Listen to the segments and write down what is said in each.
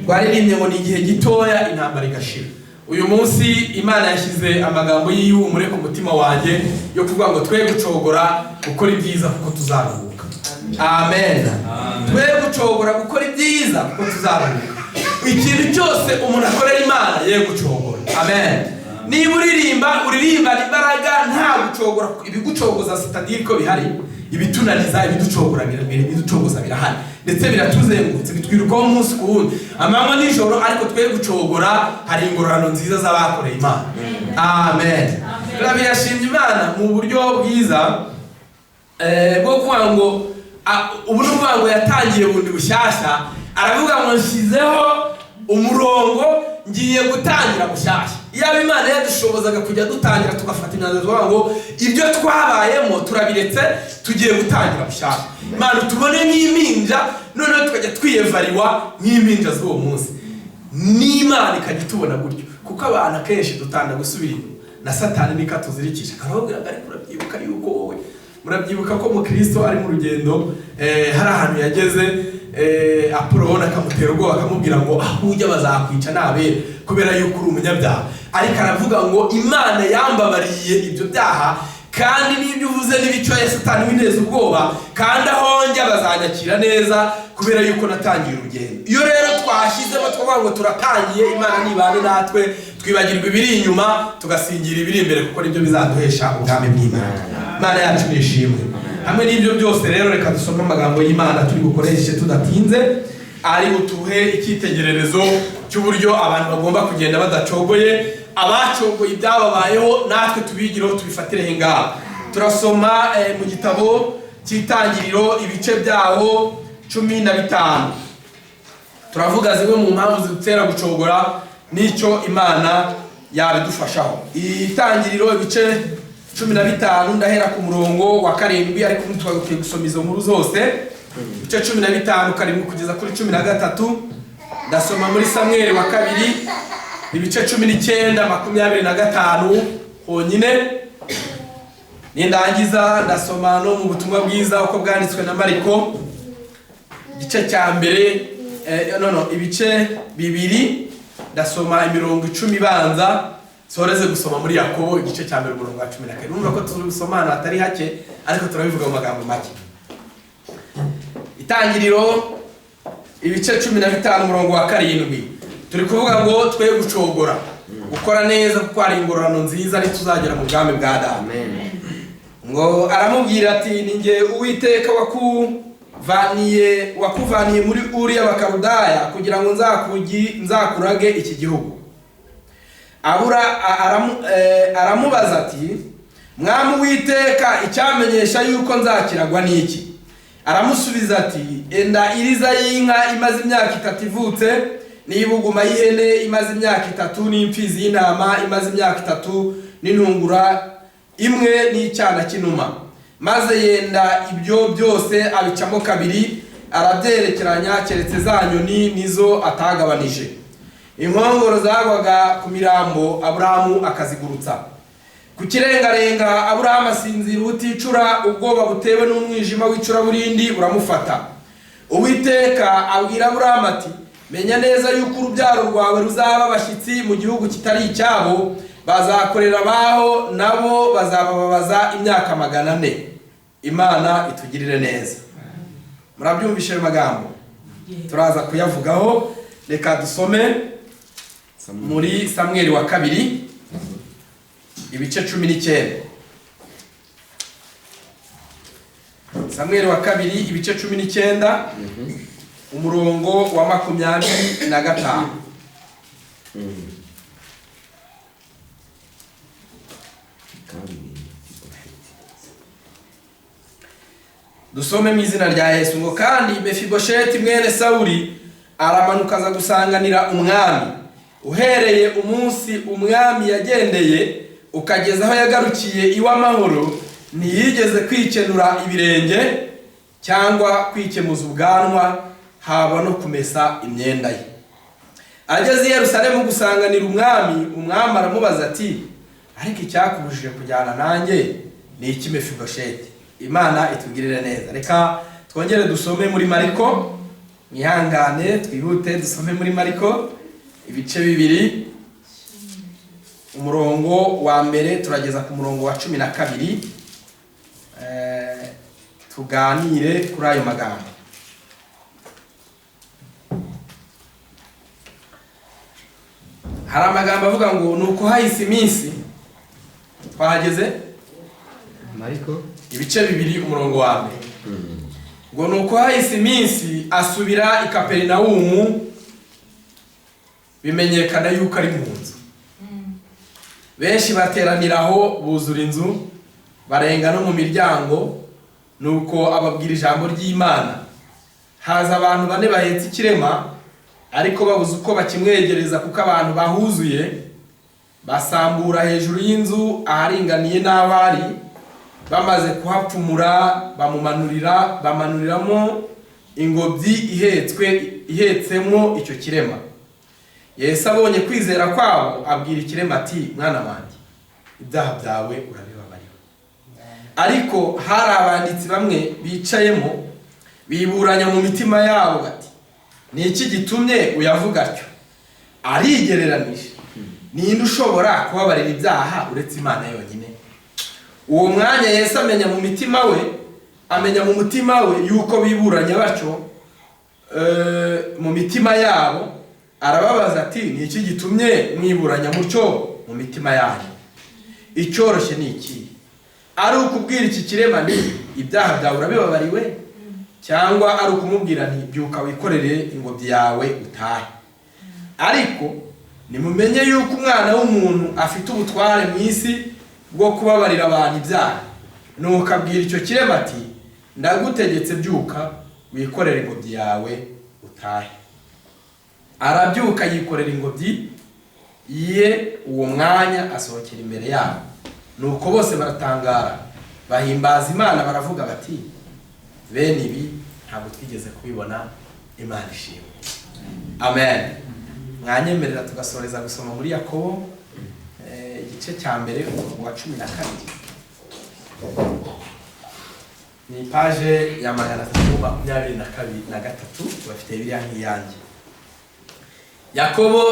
twaririmye ngo ni igihe gitoya intambara igashira. Uyu munsi Imana yashyize amagambo y'ihumure ku mutima wanjye yo kuvuga ngo twe gucogora gukora ibyiza kuko tuzaruhuka. Amen. Twe gucogora gukora ibyiza kuko tuzaruhuka. Ikintu cyose umuntu akorera Imana ye gucogora. Amen. Niba uririmba imbaraga nta gucogora, ibigucogoza sitadire ko bihari, ibitunaniza ibiducogoza birahari ndetse biratuzengurutse bitwirukaho umunsi ku wundi amanywa nijoro, ariko twe gucogora hari ingororano nziza z'abakoreye Imana. Amen. Turabirashimye Imana mu buryo bwiza bwo kuvuga ngo ubu n'uvuga ngo yatangiye bundi bushyashya, aravuga ngo nshyizeho umurongo ngiye gutangira bushyashya. Iyo Imana yadushobozaga kujya dutangira tugafata imyanzuro tuvuga ngo ibyo twabayemo turabiretse tugiye gutangira bushyashya. Imana tubone nk'impinja noneho tukajya twiyevariwa nk'impinja z'uwo munsi, n'Imana ikajya tubona gutyo, kuko abantu akenshi dutanda gusubira inyuma na Satani niko atuzirikisha akarababwira ariko urabyibuka yuko wowe murabyibuka ko mu Kristo ari mu rugendo hari ahantu yageze Apoloni akamutera ubwoba akamubwira ngo aho ujya bazakwica nabera kubera yuko uri umunyabyaha, ariko aravuga ngo Imana yambabariye ibyo byaha kandi n'ibyo uvuze n'ibico ya Satani wineza ubwoba, kandi aho njya bazanyakira neza kubera yuko natangiye urugendo. Iyo rero twashyizemo twavuga ngo turatangiye, Imana nibane natwe twibagirwa ibiri inyuma tugasingira ibiri imbere, kuko nibyo bizaduhesha ubwami bw'Imana. Imana yacu nishimwe. Hamwe n'ibyo byose rero reka dusome amagambo y'Imana turi bukoreshe tudatinze, ari butuhe icyitegererezo cy'uburyo abantu bagomba kugenda badacogoye, abacogoye ibyababayeho natwe tubigireho tubifatire ngaho. Turasoma mu gitabo cy'Itangiriro ibice byaho 15. Turavuga zimwe mu mpamvu zidutera gucogora n'icyo Imana yabidufashaho. Itangiriro ibice 15 ndahera ku murongo wa 7, ariko ntitwagakwiye gusoma izo nkuru zose. Ibice 15 karindwi kugeza kuri 13. Ndasoma muri Samuel wa 2 ibice 19:25 honyine. Nindangiza ndasoma no mu butumwa bwiza uko bwanditswe na Mariko igice cya mbere ibice 2 ndasoma imirongo 10 ibanza, soreze gusoma muri Yakobo igice cya mbere umurongo wa 11. Urumva ko tuzusomana atari hake, ariko turabivuga mu magambo make. Itangiriro ibice 15 umurongo wa 7 turi kuvuga ngo twe gucogora gukora neza kuko ari ingororano nziza ntituzagera mu bwami bwa Data. Ngo aramubwira ati ninjye Uwiteka wakuvaniye muri Uri y'Abakaludaya kugira ngo nzakurage iki gihugu. Aramubaza ati Mwami Uwiteka icyamenyesha yuko nzakiragwa n'iki? Aramusubiza ati enda iriza y'inka imaze imyaka 3 ivutse, n'ibuguma y'ihene imaze imyaka 3, n'imfizi y'intama imaze imyaka 3, n'intungura imwe n'icyana cy'inuma. Maze yenda ibyo byose abicamo 2, arabyerekeranya keretse za nyoni nizo atagabanije. Inkongoro zagwaga ku mirambo Aburahamu akazigurutsa. Ku kirengarenga Aburahamu asinzira ubuticura, ubwoba butewe n'umwijima w'icuraburindi buramufata. Uwiteka abwira Aburahamu ati menya neza yuko urubyaro rwawe ruzaba abashyitsi mu gihugu kitari icyabo, bazakorera abaho nabo bazababaza imyaka 400. Imana itugirire neza. Murabyumvishe magambo turaza kuyavugaho. Reka dusome muri Samuel wa 2 ibice 19. Samuel wa 2 ibice 19 umurongo wa 25. Dusome mu izina rya Yesu. Ngo kandi Mefibosheti mwene Sawuli aramanuka aza gusanganira umwami. Uhereye umunsi umwami yagendeye ukageza aho yagarukiye iwa mahoro, ntiyigeze kwikenura ibirenge cyangwa kwikemuza ubwanwa, haba no kumesa imyenda ye. Ageze i Yerusalemu gusanganira umwami, umwami aramubaza ati ariko icyakubujije kujyana nanjye ni iki Mefibosheti? Imana itugirire neza. Reka twongere dusome muri Mariko mwihangane twihute dusome muri Mariko ibice 2 umurongo wa mbere turageza ku murongo wa 12 tuganire kuri ayo magambo. Hari amagambo avuga ngo nuko hahise iminsi, twahageze Mariko ibice 2 umurongo wa mbere ngo nuko hahise iminsi asubira i Kaperinawumu, bimenyekana yuko ari mu nzu. Benshi bateraniraho buzura inzu, barenga no mu miryango, nuko ababwira ijambo ry'Imana. Haza abantu 4 bahetse ikirema, ariko babuze uko bakimwegereza kuko abantu bahuzuye. Basambura hejuru y'inzu aharinganiye n'abari, bamaze kuhapfumura bamumanuriramo ingobyi ihetsemo icyo kirema. Yesu abonye kwizera kwabo abwira ikirema ati, mwana wanjye, ibyaha byawe urabibabariwe. Ariko hari abanditsi bamwe bicayemo biburanya mu mitima yabo bati, ni iki gitumye uyavuga atyo? Arigereranije, ninde ushobora kubabarira ibyaha uretse Imana yonyine? Uwo mwanya Yesu amenya mu mutima we yuko biburanya batyo mu mitima yabo, arababaza ati, ni iki gitumye mwiburanya mutyo mu mitima yanyu? Icyoroshye ni iki? Ari ukubwira iki kirema nti, ibyaha byawe urabibabariwe, cyangwa ari ukumubwira nti, byuka wikorere ingobyi yawe utahe? Ariko nimumenye yuko Umwana w'umuntu afite ubutware mu isi bwo kubabarira abantu ibyaha. Nuko abwira icyo kirema ati, ndagutegetse byuka wikorere ingobyi yawe utahe. Arabyuka yikorera ingobyi ye, uwo mwanya asohokera imbere yabo. Nuko bose baratangara, bahimbaza Imana, baravuga bati, bene ibi ntabwo twigeze kubibona, Imana ishimwe. Amen. Mwanyemerera tugasoreza gusoma muri Yakobo igice cya mbere umurongo wa 12. Ni page ya 323 bafite Bibiliya nk'iyanjye. Yakobo,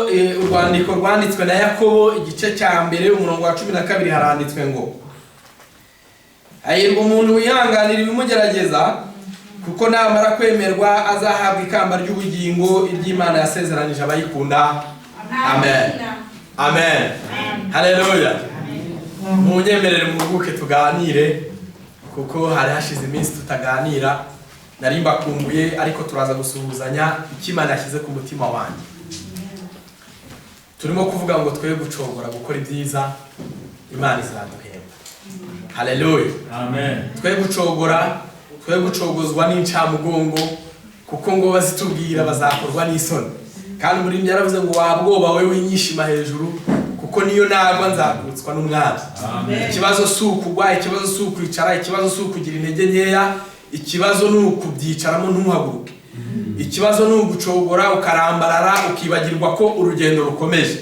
urwandiko rwanditswe na Yakobo igice cya mbere umurongo wa 12 haranditswe ngo, hahirwa umuntu wihanganira ibimugerageza, kuko namara kwemerwa azahabwa ikamba ry'ubugingo iry'Imana yasezeranije abayikunda. Amen. Amen. Haleluya. Munyemerere muruhuke tuganire, kuko hari hashize iminsi tutaganira. Nari mbakumbuye, ariko turaza gusuhuzanya icyo Imana yashyize ku mutima wanjye. Turimo kuvuga ngo twe gucogora gukora ibyiza, Imana izaduhemba. Haleluya. Amen. Twe gucogozwa n'incamugongo, kuko ngo bazitubwira bazakorwa n'isoni. Kandi muri yaravuze ngo wabwoba we winyishima hejuru, kuko niyo nagwa nzakurutswa n'umwami. Ikibazo si ukugwa, ikibazo si ukwicara, ikibazo si ukugira intege nkeya, ikibazo ni ukubyicaramo ntuhaguruke. Ikibazo ni ugucogora ukarambarara ukibagirwa ko urugendo rukomeje.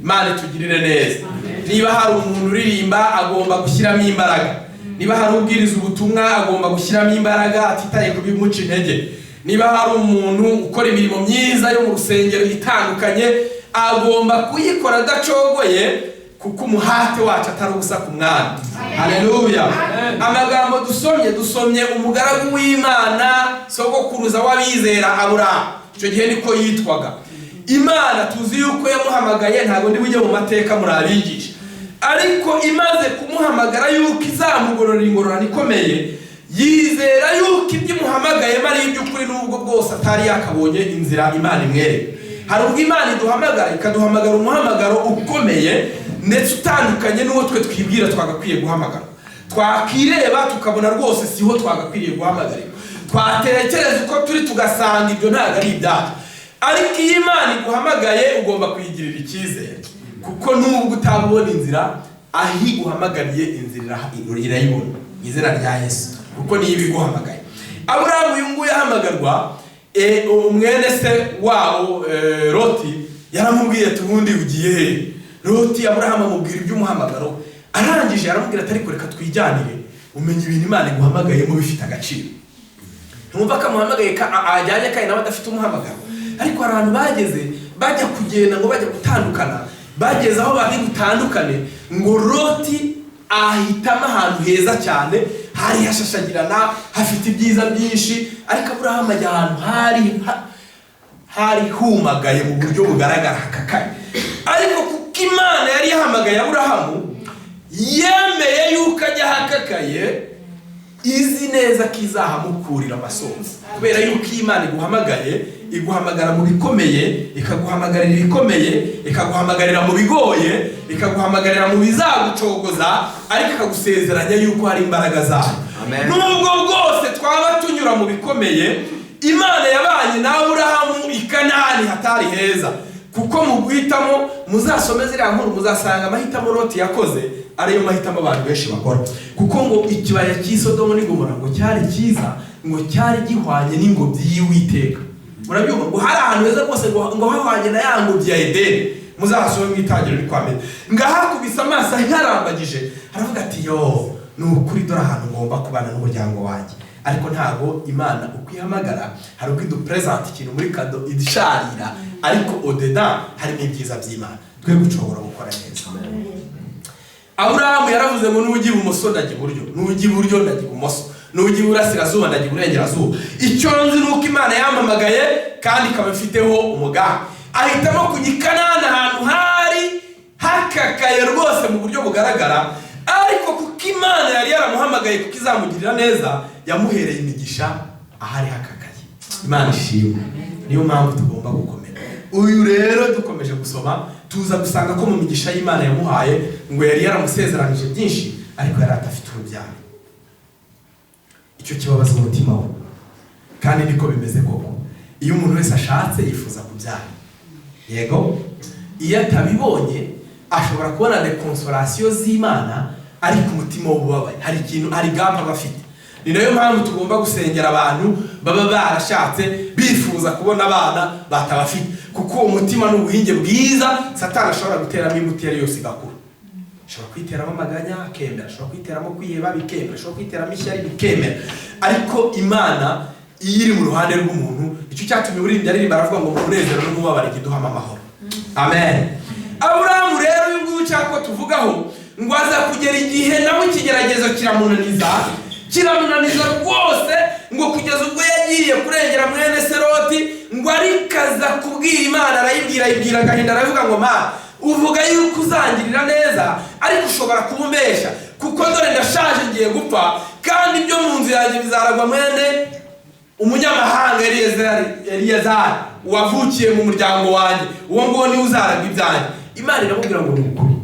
Imana itugirire neza. Niba hari umuntu uririmba agomba gushyiramo imbaraga. Niba hari ubwiriza ubutumwa agomba gushyiramo imbaraga atitaye ku bimuca intege. Niba hari umuntu ukora imirimo myiza yo mu rusengero itandukanye agomba kuyikora adacogoye, kuko umuhate wacu atari ubusa ku mwami. Haleluya. Amagambo dusomye umugaragu w'Imana, sogokuruza w'abizera Aburahamu. Icyo gihe niko yitwaga. Imana tuzi yuko yamuhamagaye, ntabwo ndi bujye mu mateka muri abigisha, ariko imaze kumuhamagara yuko izamugorora ingororano ikomeye, yizera yuko ibyo imuhamagayemo ari iby'ukuri, n'ubwo bwose atari yakabonye inzira Imana imwereka. Hari ubwo Imana iduhamagara, ikaduhamagara umuhamagaro ukomeye ndetse utandukanye n'uwo twe twibwira twagakwiye guhamagara. Twakireba tukabona rwose siho twagakwiriye guhamagarira. Twatekereza uko turi tugasanga ibyo ntabwo ari ibyaha. Ariko iyo Imana iguhamagaye ugomba kuyigirira icyizere, kuko nubwo utabona inzira, aho iguhamagariye inzira irayibona. Izina rya Yesu, kuko niyo ibiguhamagaye. Aburahamu uyu nguyu ahamagarwa, umwene se wabo Loti yaramubwiye ati, ubundi ugiye he? Loti Aburahamu amubwira iby'umuhamagaro, arangije aramubwira ati, ariko reka twijyanire umenye ibintu Imana iguhamagayemo bifite agaciro. ntumva ko amuhamagaye ajyanye kandi nawe adafite umuhamagaro. Ariko hari abantu bageze bajya kugenda ngo bajya gutandukana, bageze aho bari gutandukane ngo Loti ahitamo ahantu heza cyane, hari hashashagirana, hafite ibyiza byinshi, ariko Aburahamu ajya ahantu hari humagaye mu buryo bugaragara hakakaye. Ariko kuko Imana yari yahamagaye Aburahamu, yemeye yuko ajya hakakaye, izi neza ko izahamukurira amasozi. Kubera yuko Imana iguhamagaye, iguhamagara mu bikomeye, ikaguhamagarira ibikomeye, ikaguhamagarira mu bigoye, ikaguhamagarira mu bizagucogoza, ariko ikagusezeranya yuko hari imbaraga zayo. Nubwo bwose twaba tunyura mu bikomeye, Imana yabanye na Aburahamu i Kanani hatari heza. Kuko mu guhitamo, muzasome ziriya nkuru muzasanga amahitamo Loti yakoze ariyo mahitamo abantu benshi bakora. Kuko ngo ikibaya cy'Isodomu n'i Gomora ngo cyari cyiza, ngo cyari gihwanye n'ingobyi y'Uwiteka. Murabyumva ngo hari ahantu heza rwose ngo hahwanye na ya ngobyi ya Edeni. Muzasome mu Itangiriro rikwamenya. Ngahakubise amaso nkarambagije, aravuga ati yo, ni ukuri dore ahantu ngomba kubana n'umuryango wanjye. Ariko ntago Imana ukwihamagara hari uko idupresent ikintu muri kado idisharira, ariko odeda harimo ibyiza by'Imana twe gucobora gukora neza. Aburahamu yaravuze ngo nugiye ibumoso ndajya iburyo, nugiye iburyo ndajya ibumoso, nugiye iburasirazuba ndajya iburengerazuba. Icyo nzi nuko Imana yampamagaye kandi ikaba ifiteho umugambi. Ahitamo kujya i Kanani ahantu hari hakakaye rwose mu buryo bugaragara, ariko kuko Imana yari yaramuhamagaye kuko izamugirira neza, yamuhereye imigisha ahari hakakaye. Imana ishimwe. Niyo mpamvu tugomba gukomera. Uyu rero dukomeje gusoma tuza gusanga ko mu migisha y'Imana yamuhaye ngo yari yaramusezeranije byinshi, ariko yari atafite urubyaro. Icyo kibabaza umutima we, kandi niko bimeze koko. Iyo umuntu wese ashatse yifuza kubyara, yego, iyo atabibonye ashobora kubona de consolation z'Imana, ariko umutima w'ububabaye, hari ikintu, hari gamba bafite. Ni nayo mpamvu tugomba gusengera abantu baba barashatse bifuza kubona abana batabafite, kuko umutima n'ubuhinge bwiza Satani ashobora guteramo imbuto yose igakura. Ashobora kwiteramo amaganya akemera, ashobora kwiteramo kwiheba bikemera, ashobora kwiteramo ishyari bikemera. Ariko Imana iri mu ruhande rw'umuntu, icyo cyatumye uririmbyi aririmba aravuga ngo umunezero n'umubabaro ikiduhama amahoro. Amen. Aburahamu rero uyu nguyu cyako tuvugaho ngo aza kugera igihe nawe ikigeragezo kiramunaniza rwose, ngo kugeza ubwo yagiye kurengera mwene se Loti, ngo arikaza kubwira Imana, arayibwira agahinda, aravuga ngo Mana, uvuga yuko uzangirira neza, ariko ushobora kumbesha, kuko dore ndashaje ngiye gupfa, kandi ibyo mu nzu yanjye bizaragwa mwene umunyamahanga Eliyazari wavukiye mu muryango wanjye, uwo ngo ni uzaragwa ibyanjye. Imana iramubwira ngo nukuri,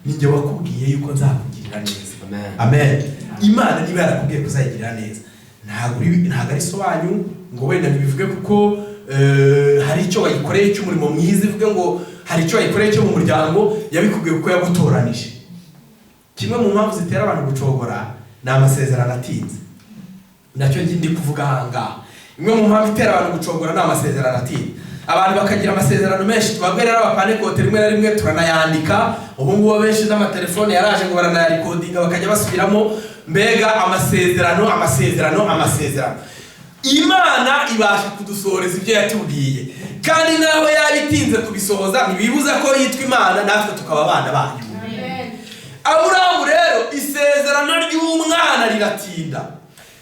ninjye wakubwiye yuko nzakugirira neza. Amen. Imana niba yarakubwiye kuzayigirira neza, ntabwo ari sobanyu ngo wenda ntibivuge kuko hari icyo wayikoreye cy'umurimo mwiza, ivuge ngo hari icyo wayikoreye cyo mu muryango, yabikubwiye kuko yagutoranije. Kimwe mu mpamvu zitera abantu gucogora ni amasezerano atinze. Nacyo ndi kuvuga ahangaha. Imwe mu mpamvu itera abantu gucogora ni amasezerano atinze. Abantu bakagira amasezerano menshi, twabwera n'abapanekote rimwe na rimwe turanayandika. Ubu ngubu benshi n'amatelefone yaraje ngo baranayarikodinga bakajya basubiramo. Mbega amasezerano. Imana ibasha kudusohoreza ibyo yatubwiye, kandi nawe yabitinze kubisohoza ntibibuza ko yitwa Imana, natwe tukaba abana bayo. Aburahamu rero isezerano ry'umwana riratinda,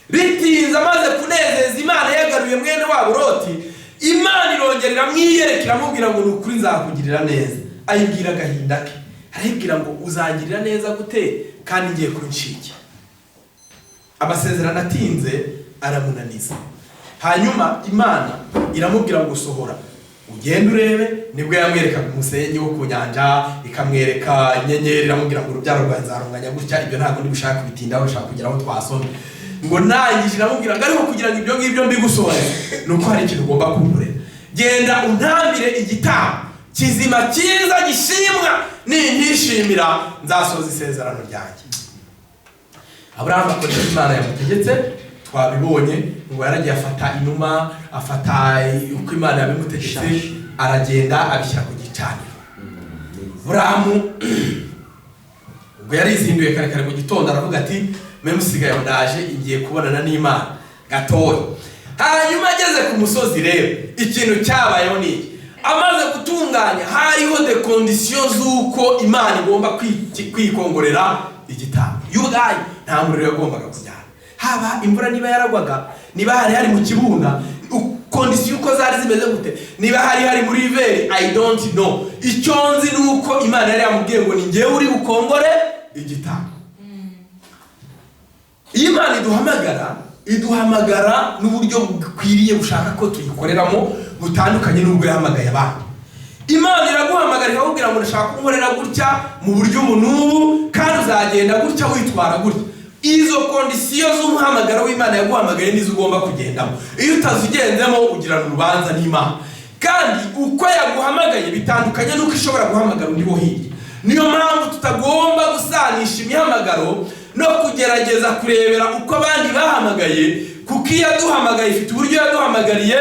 ritinze amaze kunezeza Imana yagaruye mwene wabo Loti. Imana irongera iramwiyereka, iramubwira ngo nukuri nzakugirira neza. Ayibwira agahinda ke, arayibwira ngo uzangirira neza gute kandi ngiye kunshiki. Amasezerano atinze aramunaniza. Hanyuma Imana iramubwira ngo usohora ugenda urebe. Nibwo yamwereka ku musenyi wo ku nyanja, ikamwereka inyenyeri, iramubwira ngo urubyaro rwawe nzarunganya gutya. Ibyo ntabwo ndi gushaka bitindaho, ushaka kugira aho twasomye. Ngo nangije iramubwira ngo ariko kugira ngo ibyo ngibyo mbigusohore nuko hari ikintu ugomba kunkorera. Genda untambire igitambo kizima cyiza gishimwa, nintishimira nzasoza isezerano ryanjye. Aburahamu akoresha Imana yamutegetse, twabibonye ngo yaragiye afata inuma, afata uko Imana yabimutegetse, aragenda abishyira ku gicaniro. Aburahamu ubwo yarizinduye kare mu gitondo, aravuga ati meme usigaye ndaje, igiye kubonana n'Imana gatoya. hanyuma ageze ku musozi rero ikintu cyabayeho ni iki. Amaze gutunganya hariho de conditions z'uko Imana igomba kwikongorera igitambo. Y'ubwayo nta muriro yagombaga kujyana, haba imvura niba yaragwaga, niba hari mu kibunda, condition uko zari zimeze gute, niba hari muri riveri, I don't know. Icyo nzi nuko Imana yari yamubwiye ngo ni ngewe uri bukongore igitambo. Imana iduhamagara n'uburyo bukwiriye bushaka ko tuyikoreramo butandukanye n'ubwo yahamagaye abantu. Imana iraguhamagara ikakubwira ngo ndashaka kunkorera gutya mu buryo n'ubu kandi uzagenda gutya witwara gutya. Izo conditions z'umuhamagaro w'Imana yaguhamagaye nizo ugomba kugendamo. Iyo utazigenzemo ugirana urubanza n'Imana. Kandi uko yaguhamagaye bitandukanye nuko ishobora guhamagara undi wo hirya. Niyo mpamvu tutagomba gusanisha imihamagaro no kugerageza kurebera uko abandi bahamagaye, kuko iyo yaduhamagaye ifite uburyo yaduhamagariye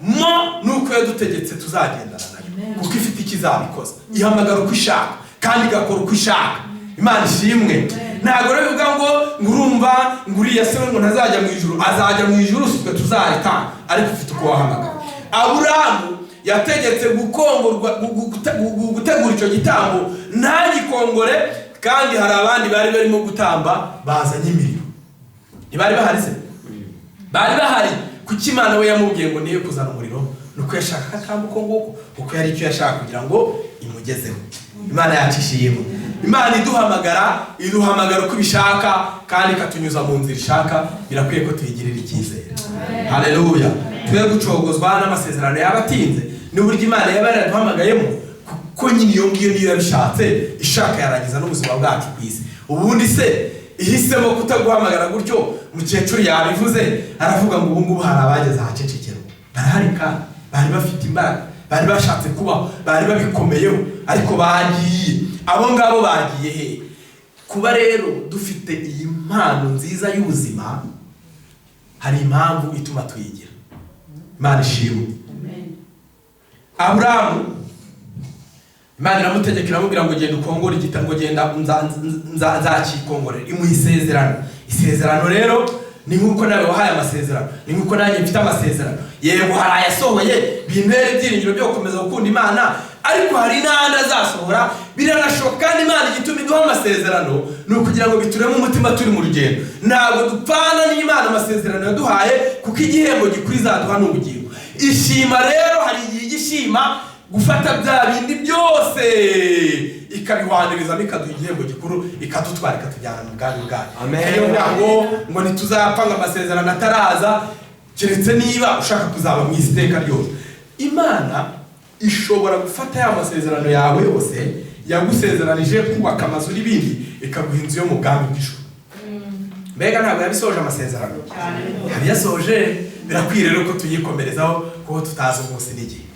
mo nuko yadutegetse tuzagendana nayo, kuko ifite ikizabikoza. Ihamagara uko ishaka kandi igakora uko ishaka. Imana ishimwe. Ntabwo rero bivuga ngo ngurumva nguriya se ngo ntazajya mu ijuru, azajya mu ijuru sitwe tuzahita, ariko ufite uko wahamagara. Aburahamu yategetse gutegura icyo gitambo ntagikongore, kandi hari abandi bari barimo gutamba bazanye imiriro. Ntibari bahari se? Bari bahari. Kuki Imana we yamubwiye ngo niyo kuzana umuriro? Nuko yashaka akambuko nguko, kuko yari icyo yashaka kugira ngo imugezeho. Imana yacishiyemo. Imana iduhamagara uko ibishaka kandi ikatunyuza mu nzira ishaka. Birakwiye ko tuyigirira icyizere. Haleluya. Twe gucogozwa n'amasezerano y'abatinze n'uburyo Imana yabaduhamagayemo, kuko nyine iyo ngiyo niyo yabishatse ishaka yarangiza n'ubuzima bwacu ku isi. Ubundi se ihisemo kutaguhamagara gutyo, mukecuru yabivuze aravuga ngo ubu ngubu hari abageze ahacecekero. Barahari kandi bari bafite imbaraga, bari bashatse kubaho, bari babikomeyeho, ariko bagiye. Abo ngabo bagiye he? Kuba rero dufite iyi mpano nziza y'ubuzima, hari impamvu ituma tuyigira. Imana ishimwe. Aburahamu Imana iramutegeka iramubwira ngo genda ukongore igitambo, genda nzakikongorera. Imuha isezerano. Isezerano rero ni nk'uko nawe wahaye amasezerano, ni nk'uko nanjye mfite amasezerano. Yego hari ayasohoye bintera ibyiringiro byo gukomeza gukunda Imana, ariko hari n'andi azasohora. Biranashoboka kandi Imana igituma iduha amasezerano ni ukugira ngo bitureme umutima turi mu rugendo. Ntabwo dupfana n'Imana amasezerano yaduhaye, kuko igihembo gikuru izaduha n'ubugingo. Ishima rero hari igihe igishima gufata bya bindi byose ikabihwaniriza bikaduha igihembo gikuru, ikadutwara ikatujyana mu bwami bwayo. Amen. Ngo ntituzapfa ngo amasezerano ataraza, keretse niba ushaka kuzaba mu isi iteka ryose. Imana ishobora gufata ya masezerano yawe yose yagusezeranije kubaka amazu n'ibindi, ikaguha inzu yo mu bwami bw'ijuru. Mbega ntabwo yabisoje amasezerano? Yabiyasoje. Birakwiriye rero ko tuyikomerezaho, kuko tutazi umunsi n'igihe.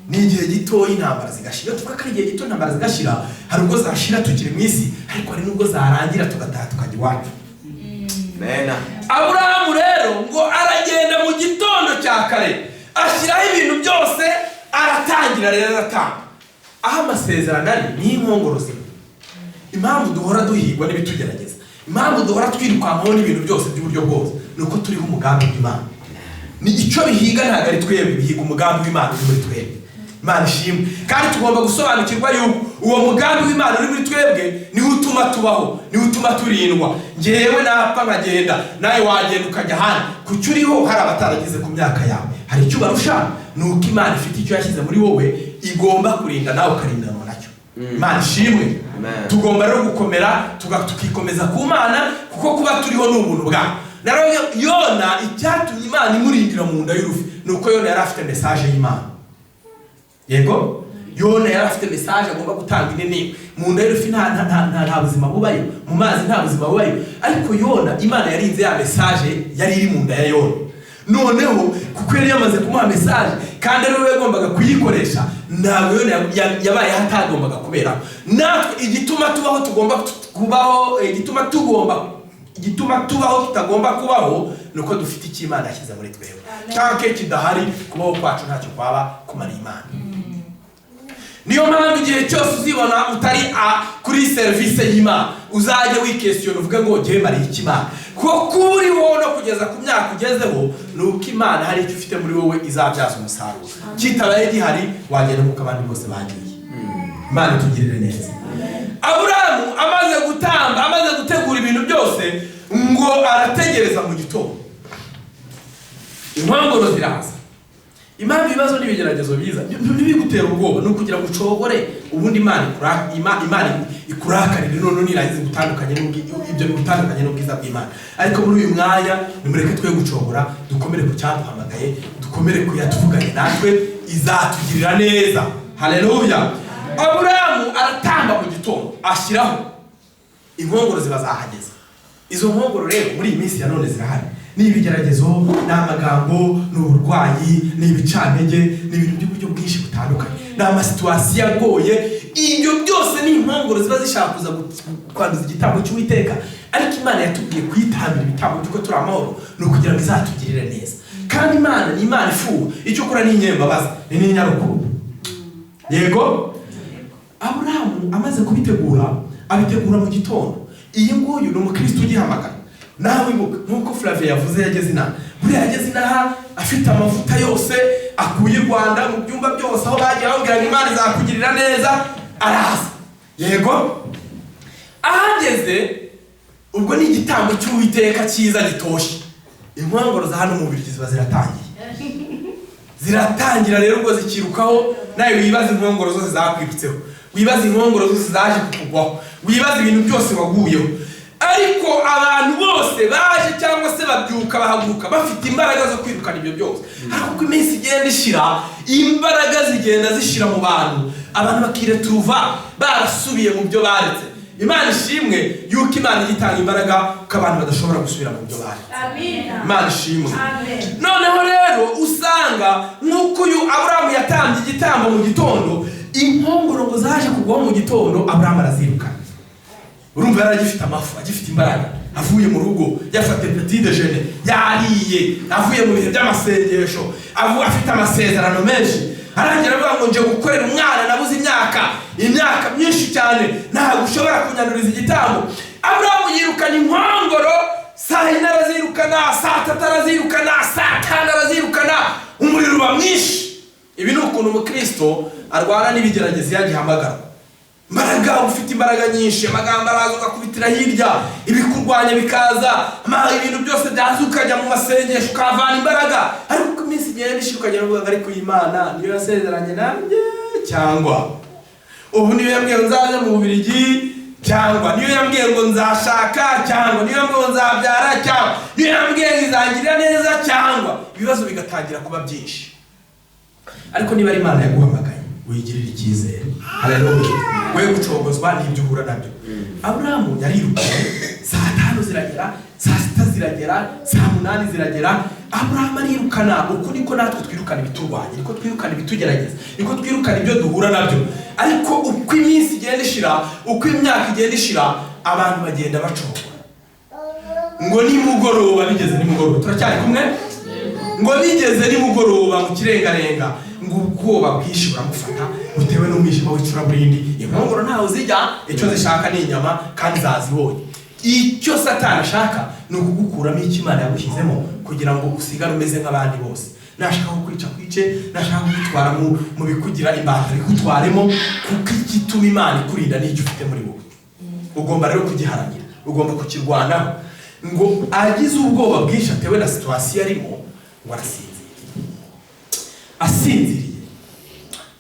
Ni igihe gito intambara zigashira. Tuvuga ko ari igihe gito intambara zigashira. Hari ubwo zashira tukiri mu isi, ariko hari n'ubwo zarangira tugataha tukajya iwacu. Amen. Aburahamu rero ngo aragenda mu gitondo cya kare, ashyiraho ibintu byose, aratangira rero aratanga. Aho amasezerano ari ni inkongoro zimwe. Impamvu duhora duhigwa n'ibitugerageza, impamvu duhora twirukankaho n'ibintu byose by'uburyo bwose, nuko turiho umugambi w'Imana. Ni icyo bihiga ntabwo ari twebwe, bihiga umugambi w'Imana uri muri twebwe. Imana ishimwe. Kandi tugomba gusobanukirwa yuko uwo mugambi w'Imana uri muri twebwe niwo utuma tubaho, niwo utuma turindwa. Ngewe napfa nkagenda, nawe wagenda ukajya ahandi. Kuki uriho hari abataragize ku myaka yawe, hari icyo barusha. Nuko Imana ifite icyo yashyize muri wowe, igomba kurinda nawe ukarindanwa nacyo. Imana ishimwe. Tugomba rero gukomera, tukikomeza ku Mana, kuko kuba turiho ni ubuntu bwayo. Naro Yona icyatumye Imana imurindira mu nda y'urufi, nuko Yona yari afite message y'Imana. Yego Yona yari afite message agomba gutanga inene. Mu nda y'urufi nta buzima bubayo, mu mazi nta buzima bubayo, ariko Yona Imana yarinze ya message yari iri mu nda ya Yona. Noneho kuko yari yamaze kumuha message kandi ari we yagombaga kuyikoresha, ntabwo Yona yabaye hatagombaga kubera. Natwe igituma tubaho tugomba kubaho, igituma tubaho tutagomba kubaho, nuko dufite icyo Imana yashyize muri twebwe. Cyangwa kidahari, kubaho kwacu ntacyo kwaba kumara Imana. Niyo mpamvu igihe cyose uzibona utari kuri service y'Imana, uzajya wikesiyona uvuga ngo ngiye mari iki Imana. ko kuri wowe no kugeza ku myaka ugezeho nuko Imana hari icyo ufite muri wowe izabyaza umusaruro. Kitabaye gihari wagenda nkuko abandi bose bagiye. Imana itugirire neza. Aburahamu amaze gutamba, amaze gutegura ibintu byose, ngo arategereza mu gitondo. Inkongoro ziraza. Impamvu ibibazo n'ibigeragezo biza ntibigutera ubwoba, ni ukugira ngo ucogore ubundi Imana ikurakarire none nirangiza gutandukanye ibyo bitandukanye n'ubwiza bw'Imana. Ariko muri uyu mwanya nimureke twe gucogora, dukomere ku cyaduhamagaye, dukomere ku yatuvuganye natwe izatugirira neza. Haleluya. Aburahamu aratamba mu gitondo, ashyiraho inkongoro zibazahageza. Izo nkongoro rero muri iyi minsi ya none zirahari. Ni ibigeragezo, ni amagambo, ni uburwayi, ni ibicantege, ni ibintu by'uburyo bwinshi butandukanye, ni amasituwasiyo agoye. Ibyo byose ni inkongoro ziba zishaka kuza kwanduza igitambo cy'Uwiteka. Ariko Imana yatubwiye kuyitambira ibitambo by'uko turi amahoro, ni ukugira ngo izatugirire neza. Kandi Imana ni Imana ifuha, icyo ukora ni inyembabazi, ni n'inyarukundo. Yego. Aburahamu amaze kubitegura, abitegura mu gitondo. Iyi nguyu ni umukristo ugihamagara. Nawe ibuka nkuko Flavie yavuze, yageze inaha. Buriya yageze inaha afite amavuta yose akuye Rwanda mu byumba byose aho bagiye bambwira ngo Imana izakugirira neza, araza. Yego. Ahageze ubwo ni igitambo cy'Uwiteka cyiza gitoshye. Inkongoro za hano mu Bubiligi ziba ziratangiye. Ziratangira rero ubwo zikirukaho, nawe wibaza inkongoro zose zakwibutseho, wibaza inkongoro zose zaje kukugwaho, wibaza ibintu byose waguyeho. Ariko abantu bose baje cyangwa se babyuka bahaguruka bafite imbaraga zo kwirukana ibyo byose. Ariko uko iminsi igenda ishira, imbaraga zigenda zishira mu bantu, abantu bakireturuva barasubiye mu byo baretse. Imana ishimwe yuko Imana igitanga imbaraga ko abantu badashobora gusubira mu byo baretse. Amina. Imana ishimwe. Amen. Noneho rero usanga nkuko uyu Aburahamu yatambye igitambo mu gitondo, inkongoro ngo zaje kugwaho mu gitondo, Aburahamu arazirukana. Urumva yaragifite amafu, agifite imbaraga, avuye mu rugo, yafate petit déjeuner, yariye, avuye mu bihe by'amasengesho, afite amasezerano menshi. Arangira avuga ngo nje gukorera umwana nabuze imyaka myinshi cyane, ntabwo ushobora kunyanduriza igitambo. Aburahamu yirukana inkongoro, saa yine arazirukana, saa tatu arazirukana, saa tanu arazirukana, umuriro uba mwinshi. Ibi ni ukuntu umukristo arwana n'ibigeragezo yagihamagara. Imbaraga, ufite imbaraga nyinshi, amagambo araza ugakubitira hirya, ibikurwanya bikaza, ibintu byose byaza ukajya mu masengesho ukavana imbaraga. Ariko uko iminsi igenda ishira ukagera uvuga ngo ariko Imana niyo yasezeranye nanjye, cyangwa ubu niyo yambwiye ngo nzaje mu Bubiligi, cyangwa niyo yambwiye ngo nzashaka, cyangwa niyo yambwiye ngo nzabyara, cyangwa niyo yambwiye ngo izangirira neza, cyangwa ibibazo bigatangira kuba byinshi. Ariko niba ari Imana yaguhamagaye, wigirira icyizere. Haleluya. We gucogozwa n'ibyo uhura nabyo. Aburahamu yarirukanye, saa tanu ziragera, saa sita ziragera, saa munani ziragera. Aburahamu arirukana. Uko niko natwe twirukana ibiturwanya, niko twirukana ibitugerageza, niko twirukana ibyo duhura nabyo. Ariko uko iminsi igenda ishira, uko imyaka igenda ishira, abantu bagenda bacogora. Ngo nimugoroba, bigeze nimugoroba, turacyari kumwe? Ngo bigeze nimugoroba mu kirengarenga, ngo ubwoba bwinshi buramufata butewe n'umwijima w'icuraburindi. Inkongoro ntaho zijya, icyo zishaka ni inyama kandi zazibonye. Icyo Satani ashaka ni ukugukuramo icyo Imana yagushyizemo kugira ngo usigare umeze nk'abandi bose. Nashaka kukwica kwice, nashaka kugutwara mu bikugira imbata bikutwaremo, kuko igituma Imana ikurinda n'icyo ufite muri wowe. Ugomba rero kugiharanira, ugomba kukirwanaho. Ngo agize ubwoba bwinshi atewe na situwasiyo arimo, ngo asinziriye,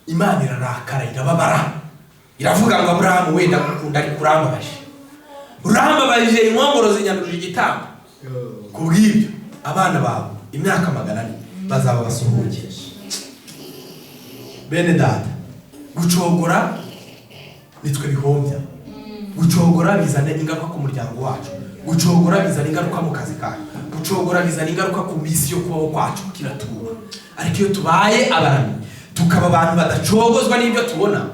Imana irarakara, irababara, iravuga ngo Aburahamu wenda gukunda ariko urambabarije inkongoro zinyandurira igitambo. Kubw'ibyo abana bawe imyaka 400 bazaba basuhukiye. Bene data, gucogora nitwe bihombya. Gucogora bizana ingaruka ku muryango wacu, gucogora bizana ingaruka mu kazi kacu, gucogora bizana ingaruka ku misi yo kubaho kwacu kiratuba. Ariko iyo tubaye abarami, tukaba abantu badacogozwa n'ibyo tubona,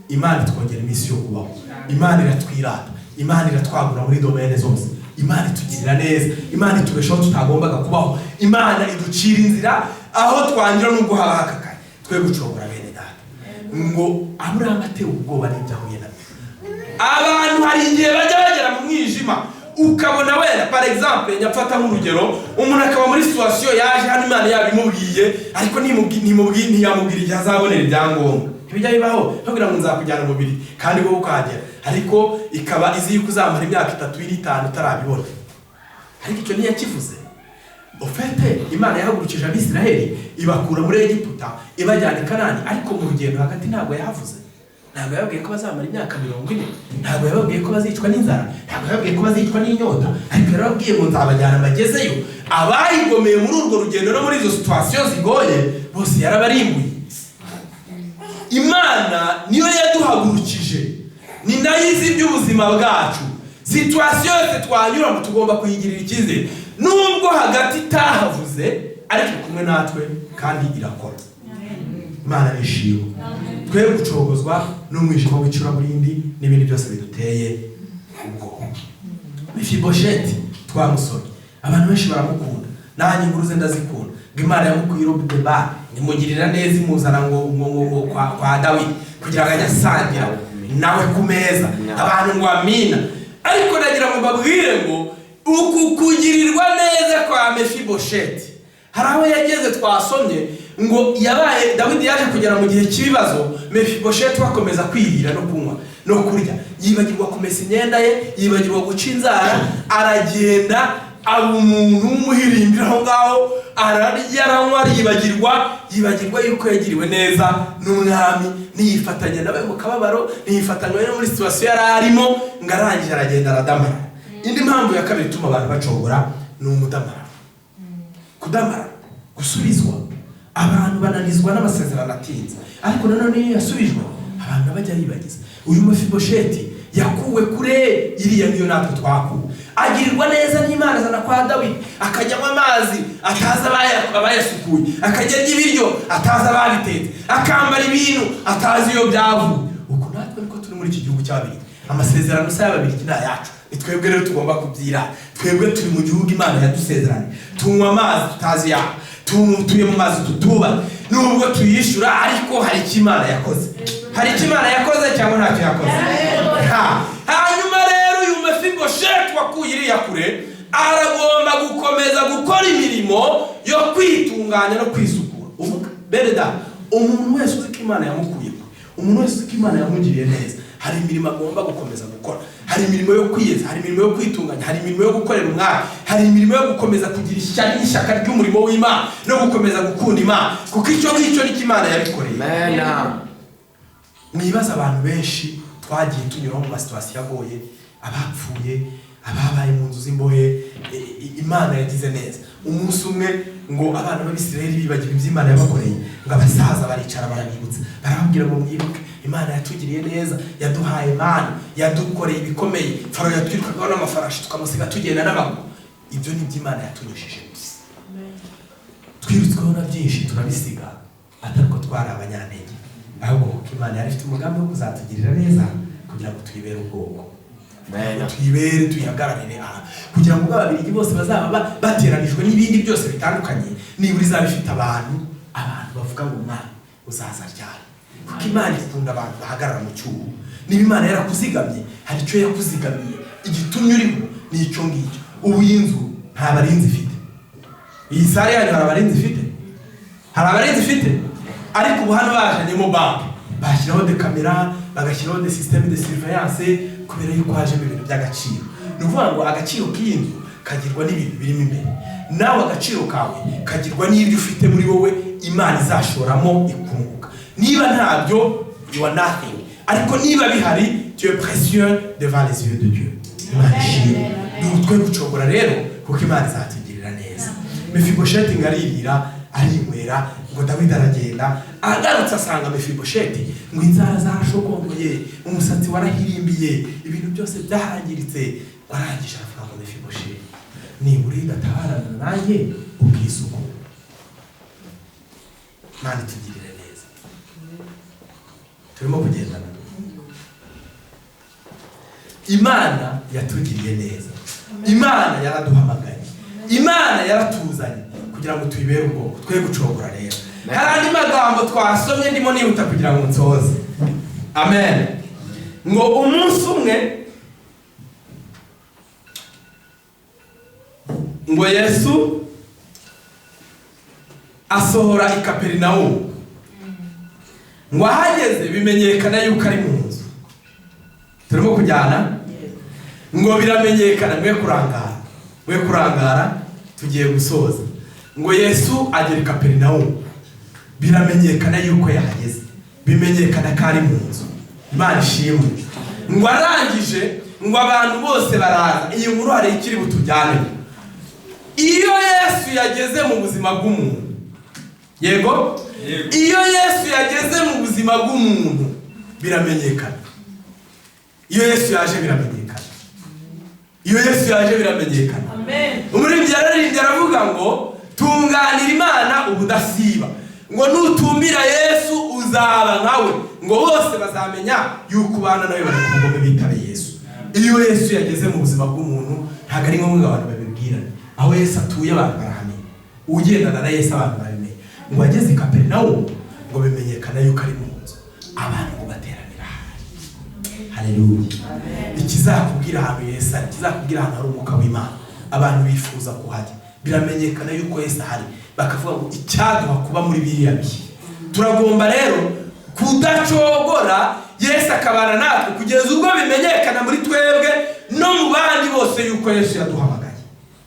Imana twongera imisi yo kubaho. Imana iratwirata, Imana iratwagura muri domene zose, Imana itugirira neza, Imana itubeshaho tutagombaga kubaho, Imana iducira inzira aho twangira no guhaha akakaye. Twe gucogora bene data. Ngo Aburahamu atewe ubwoba n'ibyahuye nabyo. Abantu hari igihe bajya bagera mu mwijima, ukabona wenda par exemple nyafata nk'urugero umuntu akaba muri situation yaje hano Imana yabimubwiye ariko ntiyamubwira igihe azabonera ibyangombwa ibijya bibaho kugira ngo nzakujyana mu mubiri kandi wowe ukahagera ariko ikaba izi yuko uzamara imyaka 3 n'itanu utarabibona ariko icyo ntiyakivuze ofete Imana yahagurukije Abisiraheli ibakura muri Egiputa ibajyana i Kanani ariko mu rugendo hagati ntabwo yahavuze ntabwo yababwiye ko bazamara imyaka 40 ntabwo yababwiye ko bazicwa n'inzara ntabwo yababwiye ko bazicwa n'inyota ariko yarababwiye ngo nzabajyana bagezeyo abayigomeye muri urwo rugendo no muri izo situation zigoye bose yarabarimbuye Imana niyo yaduhagurukije ni nayo izi by'ubuzima bwacu situation yose twanyuramo tugomba kuyigirira icyizere nubwo hagati itahavuze ariko kumwe natwe kandi irakora Imana nishimwe twe gucogozwa n'umwijima w'icuraburindi n'ibindi byose biduteye ubwo Mefibosheti twamusomye abantu benshi baramukunda nanjye inguruze ndazikunda ngo Imana yamukuye Robe ba imugirira neza imuzana ngo kwa Dawidi kugira ngo ajyasangira nawe ku meza abantu ngo amina ariko nagira ngo babwire ngo uku kugirirwa neza kwa Mefibosheti hari aho yageze twasomye ngo yabaye Dawidi yaje kugera mu gihe cy'ibibazo Mefibosheti wakomeza kwirira no kunywa no kurya yibagirwa kumesa imyenda ye yibagirwa guca inzara aragenda aba umuntu w'umuhirimbira aho ngaho ararya aranywa yibagirwa yuko yagiriwe neza n'umwami niyifatanya nawe mu kababaro niyifatanya no muri situation yari arimo ngarangije aragenda aradamara indi mpamvu ya kabiri ituma abantu bacogora ni umudamara kudamara gusubizwa abantu bananizwa n'amasezerano atinze ariko nanone yasubijwe abantu bajya yibagiza uyu Mefibosheti yakuwe kure iriya niyo natwe twakuwe agirirwa neza n'Imana zana kwa Dawidi akajyamo amazi ataza abayasukuye akajya ibiryo ataza ababitetse akambara ibintu atazi iyo byavuye uko natwe niko turi muri iki gihugu cy'ababiri amasezerano sa y'ababiri kina yacu twebwe rero tugomba kubyira twebwe turi mu gihugu Imana yadusezeranye tunywa amazi tutazi ya tuye mu mazi tutuba nubwo tuyishura ariko hari Imana yakoze cyangwa ntacyo yakoze hanyuma rero uyu Mefibosheti wakuye iriya kure aragomba gukomeza gukora imirimo yo kwitunganya no kwisukura uvuga bereda umuntu wese uzi ko Imana yamukuye umuntu wese uzi ko Imana yamugiriye neza hari imirimo agomba gukomeza gukora hari imirimo yo kwiyeza hari imirimo yo kwitunganya hari imirimo yo gukorera umwami hari imirimo yo gukomeza kugira ishyari n'ishyaka ry'umurimo w'Imana no gukomeza gukunda Imana kuko icyo ngicyo ni Imana yabikoreye mwibaza abantu benshi twagiye tunyura mu masituasiyo agoye abapfuye ababaye mu nzu z'imbohe Imana yagize neza umunsi umwe ngo abana b'Abisirayeli bibagiwe iby'Imana yabakoreye ngo abasaza baricara barabibutsa barababwira ngo mwibuke Imana yatugiriye neza yaduhaye Imana yadukoreye ibikomeye Farawo yatwirukagaho n'amafarashi tukamusiga tugenda n'amaguru ibyo ni iby'Imana yatunyujije twirutsweho na byinshi turabisiga atariko twari abanyantege ahubwo kuko Imana yari ifite umugambi wo kuzatugirira neza kugira ngo tuyibere ubwoko tuyibere tuyihagararire kugira ngo ababirigi bose bazaba bateranijwe n'ibindi byose bitandukanye nibura izaba ifite abantu bavuga ngo Imana uzaza ryari kuko Imana ikunda abantu bahagarara mu cyuho niba Imana yarakuzigamye hari icyo yakuzigamiye igitumye urimo ni icyo ngicyo ubu y'inzu nta barinzi ifite iyi sare yanyu hari abarinzi ifite ariko ubu hano bajanyemo banki bashyiraho de kamera bagashyiraho de systeme de surveillance kubera yuko hajemo ibintu by'agaciro ni ukuvuga ngo agaciro k'inzu kagirwa n'ibintu birimo imbere nawe agaciro kawe kagirwa n'ibyo ufite muri wowe Imana izashoramo ikunguka niba ntabyo you are nothing ariko niba bihari tu es précieux devant les yeux de Dieu Imana ishimwe twe gucogora rero kuko Imana izatugirira neza Mefibosheti ngaririra arinywera ngo Dawidi aragenda agarutse asanga Mefibosheti ngo inzara zarashokongoye umusatsi warahirimbiye ibintu byose byahangiritse warangije avuga ngo Mefibosheti niburi gatabarana nanjye ubwisuku Imana itugirire neza turimo kugendana Imana yatugiriye neza Imana yaraduhamagaye Imana yaratuzanye kugira ngo tuyibere ubwoko twe gucogora rero hari andi magambo twasomye ndimo nihuta kugira ngo nsoze amen ngo umunsi umwe ngo Yesu asohora i Kaperinawumu, ngo ahageze bimenyekana yuko ari mu nzu. Turimo kujyana, ngo biramenyekana, mwe kurangara tugiye gusoza. Ngo Yesu agera i Kaperinawumu, biramenyekana yuko yahageze, bimenyekana ko ari mu nzu. Imana ishimwe. Ngo arangije, ngo abantu bose baraza. Iyi nkuru hari ikiri butujyane. Iyo Yesu yageze mu buzima bw'umuntu, yego, iyo Yesu yageze mu buzima bw'umuntu biramenyekana. Iyo Yesu yaje biramenyekana. Iyo Yesu yaje biramenyekana. Amen. Umuririmbyi yararimbye aravuga ngo tunganira Imana ubudasiba. Ngo nutumira Yesu uzaba nkawe. Ngo bose bazamenya yuko ubana nawe bari kumugome bitabe Yesu. Iyo Yesu yageze mu buzima bw'umuntu ntago ari ngombwa abantu babibwirana. Aho Yesu atuye abantu barahamenya. Ugendana na Yesu abantu baramenye. Ngo ageze i Kaperinawumu, ngo bimenyekana yuko ari mu nzu. Abantu ngo bateranira ahari. Haleluya. Ikizakubwira ahantu Yesu ari, ikizakubwira ahantu hari umwuka w'Imana, abantu bifuza kuhajya. Biramenyekana yuko Yesu ahari. Bakavuga ngo icyaduha kuba muri biriya bihe. Turagomba rero kudacogora Yesu akabana natwe kugeza ubwo bimenyekana muri twebwe no mu bandi bose yuko Yesu yaduhamagaye.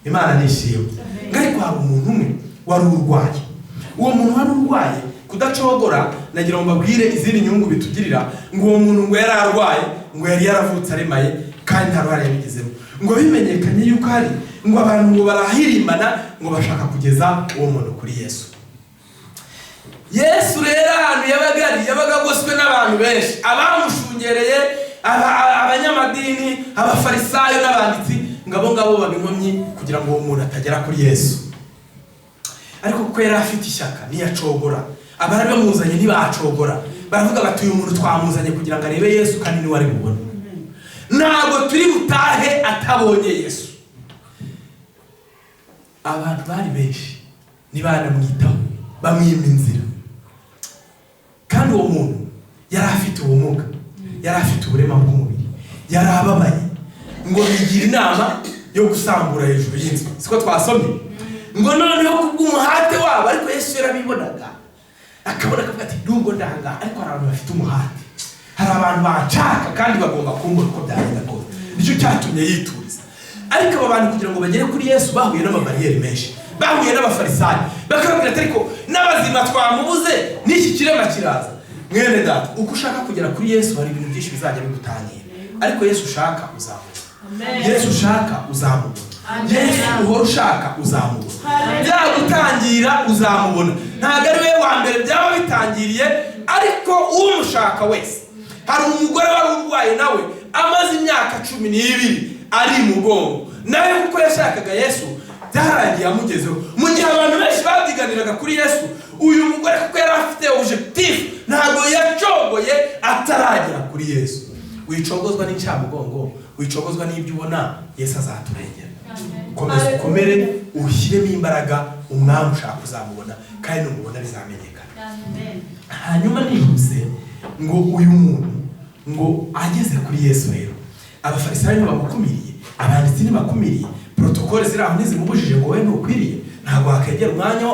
Imana nishimwe. Ariko hari umuntu umwe wari urwaye. Uwo muntu wari urwaye kudacogora, nagira ngo mbabwire izindi nyungu bitugirira. Ngo uwo muntu ngo yari arwaye, ngo yari yaravutse aremaye kandi nta ruhare yabigizemo. Ngo bimenyekanye yuko hari, ngo abantu ngo barahirimbana, ngo bashaka kugeza uwo muntu kuri Yesu. Yesu rero ahantu yabaga agoswe n'abantu benshi, abamushungereye, abanyamadini, abafarisayo n'abanditsi, ngabo baba inkomyi kugira ngo uwo muntu atagera kuri Yesu. Ariko kuko yari afite ishyaka ntiyacogora, abari bamuzanye ntibacogora, baravuga bati uyu muntu twamuzanye kugira ngo arebe Yesu kandi niwe ari bubone. Ntabwo turi butahe atabonye Yesu. Abantu bari benshi nibanamwitaho, bamwima inzira. Kandi uwo muntu yari afite ubumuga, yari afite uburema bw'umubiri, yari ababaye. Ngo bigira inama yo gusambura hejuru y'inzu. Siko twasomye. Ngo noneho kubw'umuhate wabo, ariko Yesu yarabibonaga. Akabona akavuga ati nubwo ndanga, ariko hari abantu bafite umuhate. Hari abantu bacaka kandi bagomba kumbona uko byagenda kose. Nicyo cyatumye yituriza. Ariko aba bantu kugira ngo bagere kuri Yesu bahuye n'amabariyeri menshi. Bahuye n'abafarisayo. Bakabwira ati ariko n'abazima twamubuze n'iki kirema kiraza. Mwene data, uko ushaka kugera kuri Yesu hari ibintu byinshi bizajya bigutangira. Ariko Yesu ushaka uzamubona. Yesu ushaka uzamubona. Yesu uhora ushaka uzamubona. Byagutangira uzamubona. Ntabwo ari we wa mbere byaba bitangiriye, ariko umushaka wese. Hari umugore wari urwaye nawe amaze imyaka 12 ari mu gongo. Nawe kuko yashakaga Yesu byarangiye amugezeho. Mu gihe abantu benshi babyiganiraga kuri Yesu, uyu mugore kuko yari afite objectif, ntabwo yacogoye ataragera kuri Yesu. Wicogozwa n'icyamugongo, wicogozwa n'ibyo ubona, Yesu azaturengera. Komeza ukomere, ushyiremo imbaraga, umwami ushaka uzamubona kandi numubona bizamenyekana. Hanyuma nihuse ngo uyu muntu ngo ageze kuri Yesu rero, abafarisayo bamukumiriye, abanditsi bamukumiriye, protokole ziraho nizimubujije ngo we ntukwiriye, ntabwo hakegera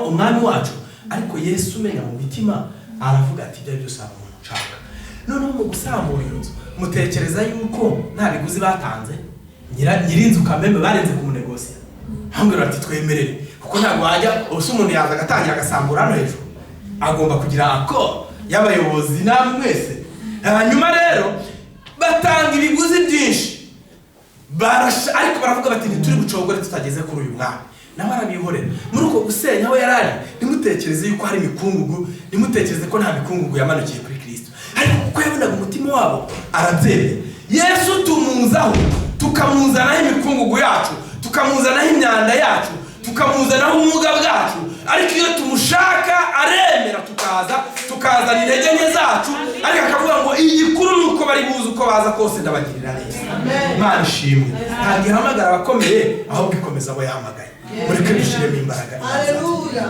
umwami wacu. Ariko Yesu umenya mu mitima aravuga ati ibyo byose ari umuntu nshaka. Noneho mu gusambura inzu, mutekereza yuko nta biguzi batanze? Nyirinzu kameme barenze kumunegosiya. Hambere ati twemerere, kuko ntabwo wajya ubuse umuntu yaza agatangira agasambura hano hejuru. Agomba kugira akoro y'abayobozi namwe mwese. Hanyuma rero batanga ibiguzi byinshi. Ariko baravuga bati ntituri bucogore tutageze kuri uyu mwami. Nawe arabihorera. Muri uko gusenya aho yarari, nimutekereze yuko hari imikungugu, nimutekereze ko nta mikungugu yamanukiye kuri Kristo. Ariko kuko yabonaga umutima wabo arabyemera. Yesu tumuzaho, tukamuzanaho imikungugu yacu, tukamuzanaho imyanda yacu, tukamuzanaho ubumuga bwacu. Ariko iyo tumushaka aremera, tukazana intege nke zacu. Ariko akavuga ngo igikuru nuko bari buze uko baza kose ndabagirira neza. Imana ishimwe. Ntabwo ihamagara abakomeye, ahubwo ikomeza abo yahamagaye. Mureke dushyiremo imbaraga. Haleluya.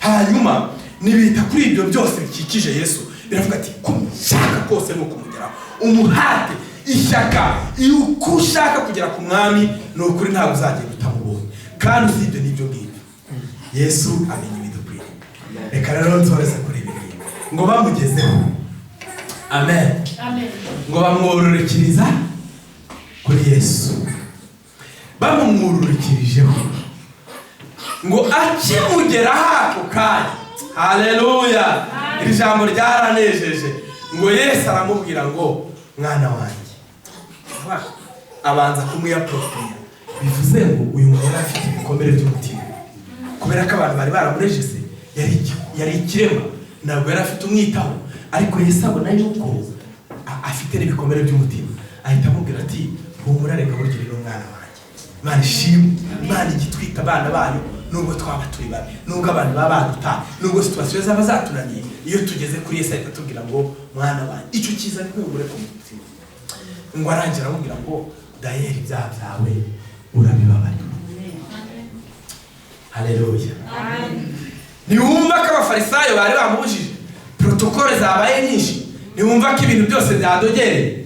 Hanyuma nibita kuri ibyo byose bikikije Yesu, biravuga ati kumshaka kose no kumugeraho. Umuhate, ishyaka, uko ushaka kugera ku mwami, n'ukuri ntabwo uzagenda utamubonye. kandi usibye n'ibyo ngibyo Yesu amenya ibidukwiriye. Reka rero nsoreze kuri ibi ngo bamugezeho. Amen. Ngo bamwororokiriza kuri Yesu, bamumwororokirijeho ngo akimugeraho ako kanya. Haleluya. Iri jambo ryaranejeje ngo Yesu aramubwira ngo mwana wanjye, abanza kumwiyapropriya. Bivuze ngo uyu muntu yari afite ibikomere by'umutima, kubera ko abantu bari baramurejese, yari ikirema, ntabwo yari afite umwitaho. Ariko Yesu abona yuko afite n'ibikomere by'umutima, ahita amubwira ati humura, reka burya rero mwana wanjye, Imana ishimwe, Imana igitwita abana bayo nubwo twaba turi babi, nubwo abantu baba badutaye, nubwo situasiyo zaba zatunaniye, iyo tugeze kuri Yesu ahita atubwira ngo mwana wanjye, icyo cyiza ni humure ku mutima. Ngo arangira amubwira ngo dayeri ibyaha byawe urabibabariwe. Haleluya. Niwumva ko abafarisayo bari bamubujije, protokole zabaye nyinshi, niwumva ko ibintu byose byadogereye,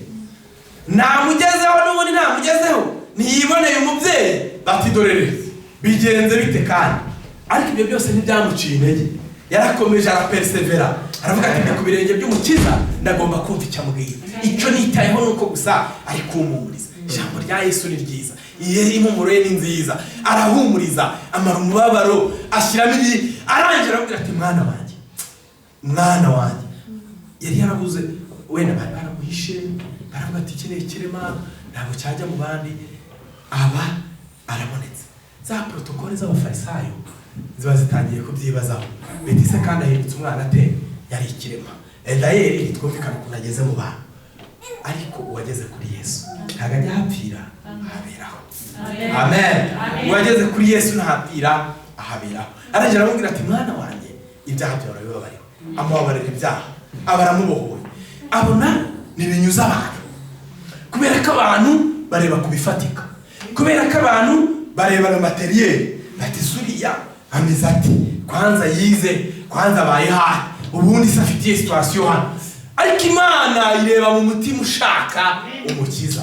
namugezeho n'ubundi namugezeho, ntiyiboneye umubyeyi, bati dorere bigenze bite kandi. Ariko ibyo byose ntibyamuciye intege, yarakomeje arapersevera, aravuga ati ku birenge by'umukiza ndagomba kumva icyo amubwira. Icyo nitayeho nuko gusa ari kumpumuriza. Ijambo rya Yesu ni ryiza, iyo impumuro ye ni nziza, arahumuriza, amara umubabaro, ashyiramo arangira aramubwira ati mwana wanjye, mwana wanjye. Yari yarabuze, wenda bari baramuhishe, baravuga ati iki ni ikirema ntabwo cyajya mu bandi. Aba arabonetse. Za protokole z'abafarisayo ziba zitangiye kubyibazaho, beti se kandi ahindutse umwana ate, yari ikirema. Dayeri twumvikana ukuntu ageze mu bantu, ariko uwageze kuri Yesu ntabwo ajya ahapfira, ahaberaho. Amen. Uwageze kuri Yesu ntahapfira, ahaberaho. Arangije aramubwira ati mwana wanjye, ibyaha byawe urabibabariwe. Amubabarira ibyaha, aba aramubohoye. Abona ntibinyuza abantu, kubera ko abantu bareba kubifatika, kubera ko abantu bareba na materiel, bati suriya ameze ati, kwanza yize, kwanza abaye hayi, ubundi se afitiye situation hano. Ariko Imana ireba mu mutima ushaka umukiza.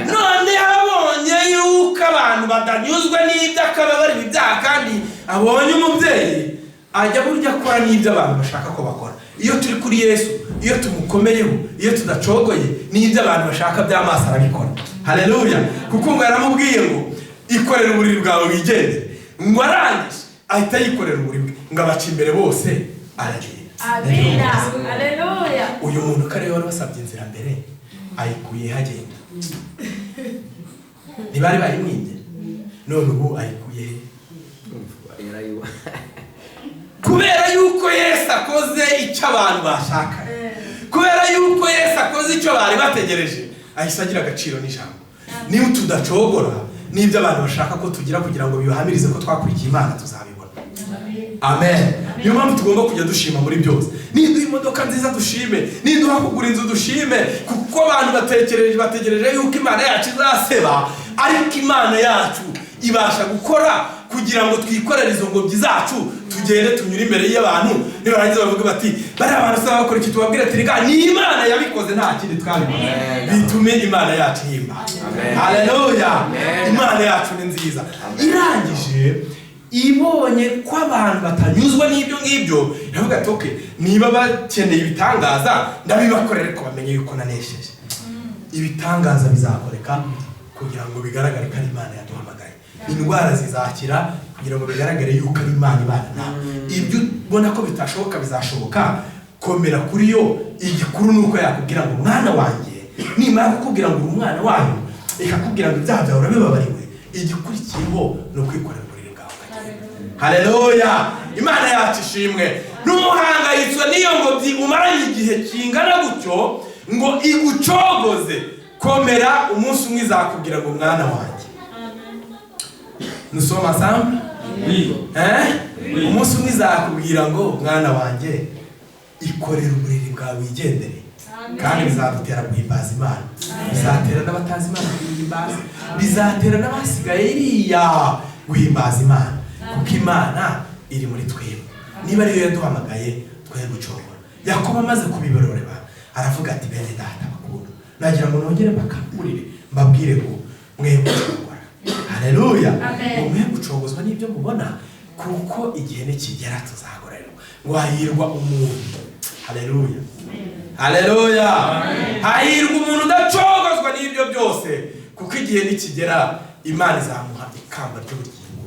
None abonye yuko abantu badanyuzwe n'ibyo akababarira ibyaha, kandi abonye umubyeyi ajya burya akora n'ibyo abantu bashaka ko bakora. Iyo turi kuri Yesu, iyo tumukomeyeho, iyo tudacogoye, n'ibyo abantu bashaka by'amaso arabikora. Haleluya. Kuko ngo yaramubwiye ngo ikorera uburiri bwawe wigendere. Ngo arangije ahita yikorera uburiri bwe, ngo abaca imbere bose aragenda. Amina. Haleluya. Uyu muntu kare wari wasabye inzira mbere, ayikuye hagenda. Ntibari bayimwinye, none ubu ayikuye kubera yuko Yesu akoze icyo abantu bashaka, kubera yuko Yesu akoze icyo bari bategereje, ahise agira agaciro n'ijambo. Niba tudacogora n'ibyo abantu bashaka ko tugira kugira ngo bibahamirize ko twakurikiye Imana, tuzabibona. Amen. Niyo mpamvu tugomba kujya dushima muri byose. Niduha imodoka nziza dushime, niduha kugura inzu dushime, kuko abantu bategereje yuko Imana yacu izaseba, ariko Imana yacu ibasha gukora kugira ngo twikorere izo ngobyi zacu, tugende tunyure imbere y'abantu, nibarangiza bavuga bati bari abantu saba bakora iki, tubabwire ati rega ni Imana yabikoze, nta kindi twabikoze. Bitume Imana yacu yimba. Haleluya. Imana yacu ni nziza. Irangije ibonye ko abantu batanyuzwa n'ibyo ngibyo, iravuga ati okay, niba bakeneye ibitangaza ndabibakorera, ko bamenye yuko nanesheje. Ibitangaza bizakoreka kugira ngo bigaragare ko ari Imana yaduhamagaye. Indwara zizakira kugira ngo bigaragare yuko ari Imana ibana. Ibyo ubona ko bitashoboka bizashoboka, komera kuri yo. Igikuru nuko yakubwira ngo mwana wanjye, nimara kukubwira ngo umwana wayo, ikakubwira ngo ibyaha byawe urabibabariwe, igikurikiyeho no kwikorera uburiri bwawe. Haleluya. Imana yacu ishimwe. N'umuhangayitswe n'iyo ngobyi umaranye igihe kingana gutyo ngo igucogoze, komera, umunsi umwe izakubwira ngo mwana wanjye. Nusoma ensemble? Oui. Umunsi umwe izakubwira ngo mwana wanjye, ikorera uburiri bwawe wigendere. Kandi bizadutera guhimbaza Imana, bizatera n'abatazi Imana guhimbaza, bizatera n'abasigaye iriya guhimbaza Imana, kuko Imana iri muri twebwe. Niba ariyo yaduhamagaye, twe gucogora. Yakobo amaze kubibororeba, aravuga ati bene data bakunda, nagira ngo nongere mbakangurire mbabwire ngo mwe gucogora. haleluya. Amen. umwe gucogozwa n'ibyo mubona kuko igihe nikigera tuzagororerwa. ngo hahirwa umuntu, haleluya, haleluya, hahirwa umuntu udacogozwa n'ibyo byose kuko igihe nikigera Imana izamuha ikamba ry'ubugingo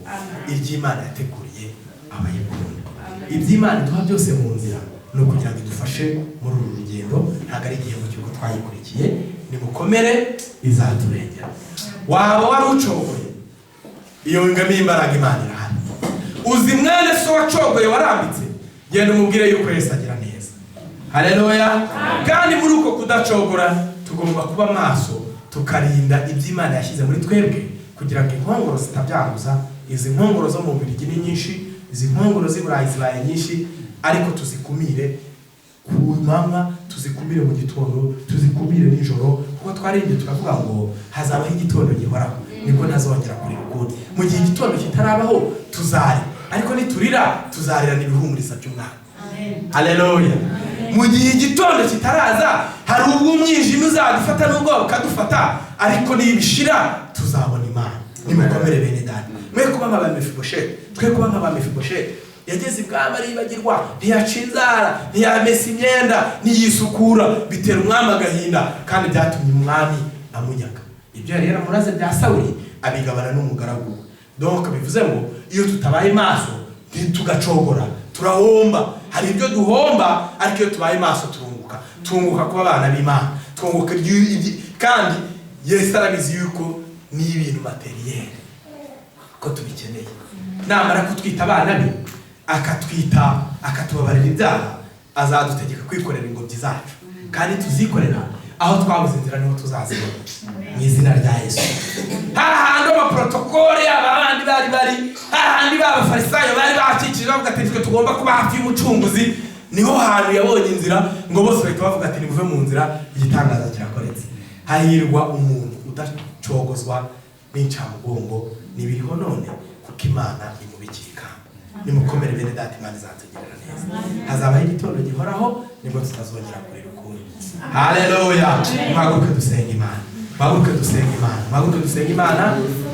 iry'Imana yateguriye abayikunda. iby'Imana duha byose mu nzira no kugira ngo idufashe muri uru rugendo, ntabwo ari igihe mu cyuko twayikurikiye. nimukomere izaturengera. waba wari ucogoye, iyo ngamiye imbaraga Imana irahari. uzi mwene so wacogoye warambitse, genda umubwire yuko Yesu agira neza, haleluya. kandi muri uko kudacogora tugomba kuba maso, tukarinda iby'Imana yashyize muri twebwe kugira ngo inkongoro zitabyanduza. izi nkongoro zo mu Bubiligi ni nyinshi, izi nkongoro z'i Burayi zibaye nyinshi, ariko tuzikumire ku manywa, tuzikumire mu gitondo, tuzikumire nijoro, kuko twarinde tukavuga ngo hazabaho igitondo gihoraho, niko ntazongera kurira ukundi. mu gihe igitondo kitarabaho tuzari, ariko niturira tuzarirana ibihumuriza by'Umwana, haleluya. mu gihe igitondo kitaraza hari ubwo umwijima uzadufata n'ubwoba ukadufata, ariko nibishira tuzabona Imana. nimukomere bene data, mwe kuba nk'aba Mefibosheti, twe kuba nk'aba Mefibosheti. yageze ibwami aribagirwa, ntiyaca inzara, ntiyamesa imyenda, ntiyisukura, bitera umwami agahinda, kandi byatumye umwami amunyaga. ibyo yari yaramuraze bya Sawuli abigabana n'umugaragu we. donc bivuze ngo iyo tutabaye maso ntitugacogora turahomba. hari ibyo duhomba, ariko iyo tubaye maso tunguka kuba abana b'Imana, tunguka kandi Yesu arabizi yuko ni ibintu materiel ko tubikeneye. namara kutwita abana be, akatubabarira ibyaha, azadutegeka kwikorera ingobyi zacu, kandi tuzikorera aho twabuze inzira niho tuzazibona, mu izina rya Yesu. hahandi amaprotokole abandi bari hahandi b'abafarisayo bari bakikije bavuga ati twe tugomba kuba hafi y'umucunguzi, niho hantu yabonye inzira, ngo bose bahita bavuga ati nimuve mu nzira, igitangaza kirakoretse. hahirwa umuntu udacogozwa n'incamugongo n'ibiriho none, kuko Imana imubikira ikamba. nimukomere bene data, Imana izatugirira neza. hazabaho igitondo gihoraho, nibwo tutazongera kurira ukundi, haleluya. mwaguke dusenga Imana, mwaguke dusenga Imana, mwaguke dusenga Imana.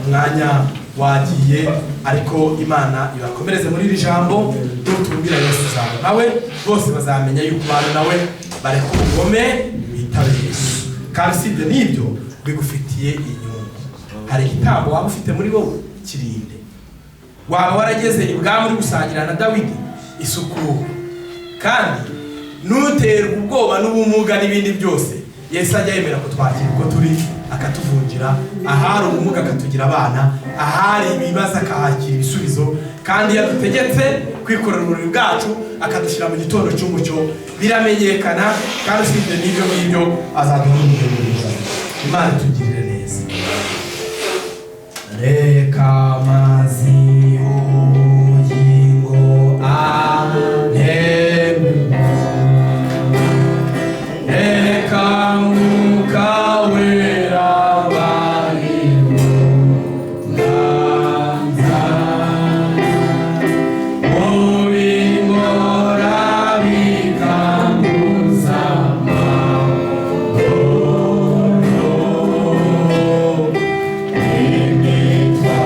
umwanya wagiye, ariko Imana ibakomereze muri iri jambo. nutumbira Yesu zawe nawe bose bazamenya yuko abantu nawe bareka ubugome bitabe Yesu. kandi usibye n'ibyo bigufitiye inyungu. hari igitambo waba ufite muri wowe, kirinde. waba warageze ibwami uri gusangira na Dawidi, isuku. kandi nuterwa ubwoba n'ubumuga n'ibindi byose, Yesu ajya yemera ko twakira uko turi, akatuvunjira. ahari ubumuga akatugira abana, ahari ibibazo akahakira ibisubizo. kandi yadutegetse kwikorera uburiri bwacu, akadushyira mu gitondo cy'umucyo, biramenyekana. kandi usibye n'ibyo ngibyo azaduha n'umugenzi. Imana itugirire neza. reka amazi y'ubugingo anteme, reka Mwuka Wera abarimo nganza, mu bingora bikambuza amahoro, imitwaro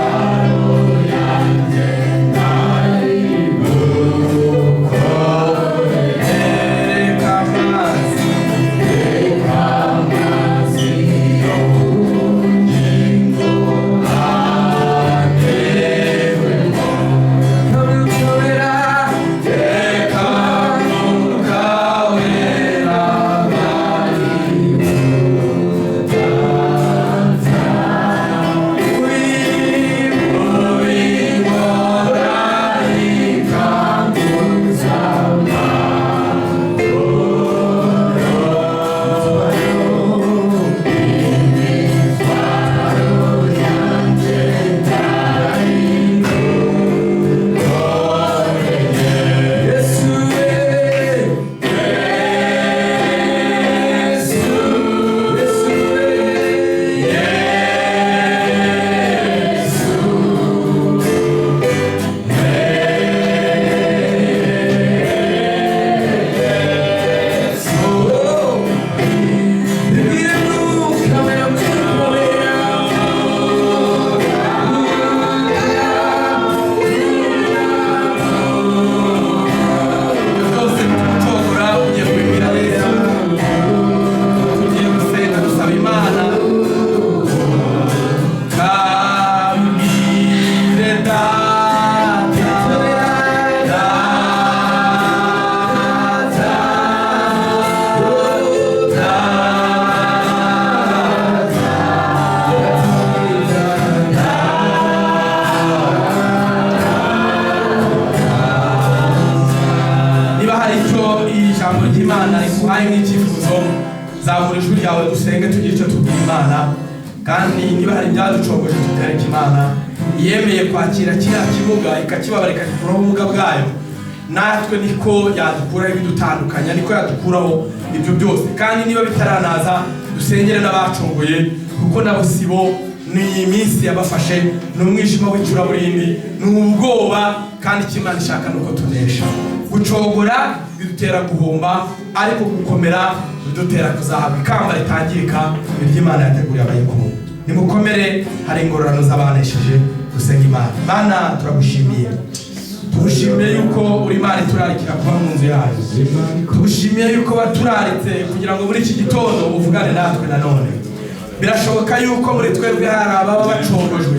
ryawe dusenge tugire icyo tubwira Imana, kandi niba hari ibyaducogoje tutereke Imana. Yemeye kwakira kiriya kimuga ikakibabara ikagikuraho ubumuga bwayo, natwe niko yadukuraho ibidutandukanya, niko yadukuraho ibyo byose. Kandi niba bitaranaza dusengere n'abacongoye, kuko nabo sibo ni iminsi yabafashe, ni umwijima w'icuraburindi, ni ubwoba, kandi Imana ishaka nuko tunesha. Gucogora bidutera guhomba, ariko gukomera bidutera kuzahabwa ikamba ritangirika iry'Imana yateguriye abayikunda. Nimukomere, hari ingororano z'abanesheje. Dusenga Imana. Mana, turagushimiye, tugushimiye yuko uri Imana iturarikira kuba mu nzu yayo. Tugushimiye yuko waturaritse kugira ngo muri iki gitondo uvugane natwe nanone. Birashoboka yuko muri twebwe hari ababa bacogojwe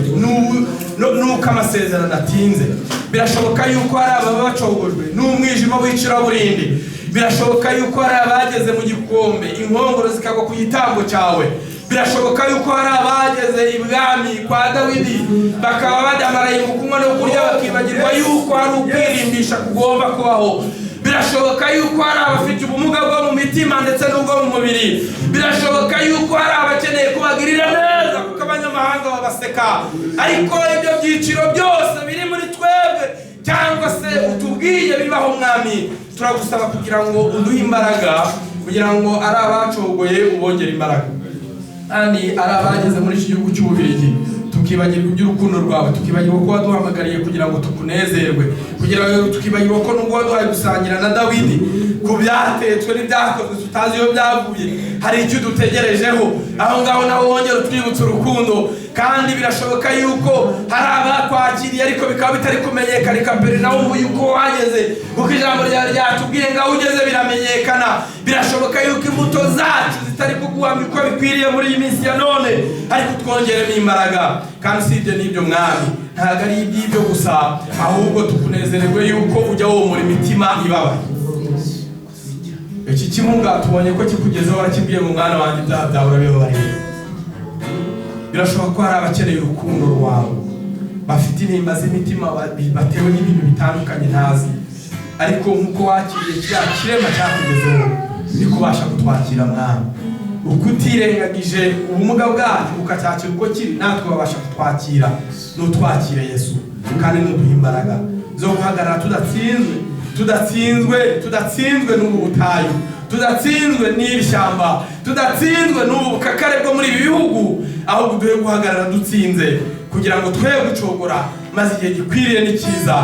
nuko amasezerano atinze. Birashoboka yuko hari ababa bacogojwe n'umwijima w'icuraburindi. Birashoboka yuko hari abageze mu gikombe inkongoro zikagwa ku gitambo cyawe. Birashoboka yuko hari abageze ibwami kwa Dawidi bakaba badamaraye mu kunywa no kurya bakibagirwa yuko hari ukwirimbisha kugomba kubaho. Birashoboka yuko hari abafite ubumuga bwo mu mitima ndetse n'ubwo mu mubiri. Birashoboka yuko hari abakeneye kubagirira neza kuko abanyamahanga babaseka. Ariko ibyo byiciro byose biri muri twebwe cyangwa se utubwiye bibaho Mwami, turagusaba kugira ngo uduhe imbaraga, kugira ngo ari abacogoye ubongere imbaraga, kandi ari abageze muri iki gihugu cy'Ububiligi tukibagirwa iby'urukundo rwawe, tukibagirwa ko waduhamagariye kugira ngo tukunezerwe, kugira ngo tukibagirwa ko nubwo waduhaye gusangira na Dawidi ku byatetswe n'ibyakozwe tutazi iyo byavuye, hari icyo dutegerejeho. Aho ngaho nawe wongera utwibutsa urukundo. Kandi birashoboka yuko hari abakwakiriye ariko bikaba bitari kumenyekana i Kaperinawumu yuko wageze, kuko ijambo ryawe ryatubwiye ngaho ugeze biramenyekana. Birashoboka yuko imbuto zacu zitari kuguhamya uko bikwiriye muri iyi minsi ya none, ariko twongeremo imbaraga. Kandi usibye n'ibyo Mwami, ntabwo ari iby'ibyo gusa, ahubwo tukunezererwe yuko ujya womora imitima ibabaye. Iki kimuga tubonye ko kikugezeho, warakibwiye mu mwana wanjye ibyaha byawe urabibabariye. Birashoboka ko hari abakeneye urukundo rwawe, bafite intimba z'imitima batewe n'ibintu bitandukanye ntazi, ariko nk'uko wakiriye kiriya kirema cyakugezeho niko ubasha kutwakira Mwami. Uko utirengagije ubumuga bwacu ukacyakira uko kiri, natwe babasha kutwakira. Nutwakire Yesu, kandi nuduha imbaraga zo guhagarara tudatsinzwe n'ubu butayu, tudatsinzwe n'iri shyamba, tudatsinzwe n'ubu bukakare bwo muri ibi bihugu, ahubwo duhe guhagarara dutsinze, kugira ngo twe gucogora, maze igihe gikwiriye n'ikiza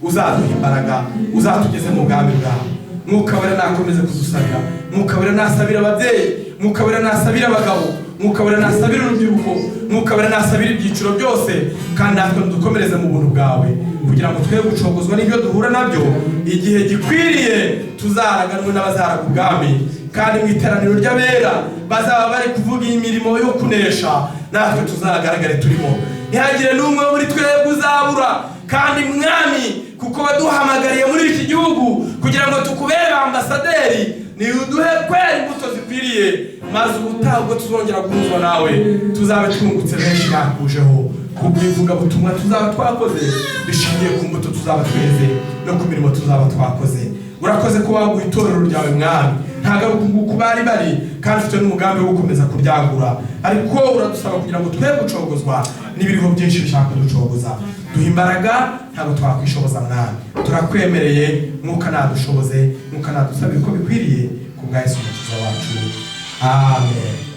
uzaduha imbaraga, uzatugeze mu bwami bwawe. Mwuka Wera nakomeze kudusabira, Mwuka Wera nasabira ababyeyi, Mwuka Wera nasabira abagabo, Mwuka Wera nasabira urubyiruko, Mwuka Wera nasabira ibyiciro byose, kandi natwe dukomereze mu buntu bwawe, kugira ngo twe gucogozwa n'ibyo duhura nabyo. Igihe gikwiriye tuzaraganwe n'abazaraga ubwami, kandi mu iteraniro ry'abera bazaba bari kuvuga imirimo yo kunesha, natwe tuzagaragare turimo. Ntihagire n'umwe muri twebwe uzabura. Kandi Mwami, kuko waduhamagariye muri iki gihugu kugira ngo tukubere ambasaderi, ni uduhe kwera imbuto zikwiriye, maze ubutaha ubwo tuzongera guhuzwa nawe tuzabe twungutse benshi yakujeho, kubwivuga butumwa tuzaba twakoze bishingiye ku mbuto tuzaba tweze no ku mirimo tuzaba twakoze. Urakoze ko waguha itorero ryawe Mwami, ntabwo ari uku bari kandi ufite n'umugambi wo gukomeza kuryagura, ariko uradusaba kugira ngo twe gucogozwa n'ibiriho byinshi bishaka kuducogoza. Duha imbaraga, ntabwo twakwishoboza Mwami, turakwemereye. Mwuka nadushoboze, Mwuka nadusabire ko bikwiriye ku bwa Yesu Umukiza wacu. Amen.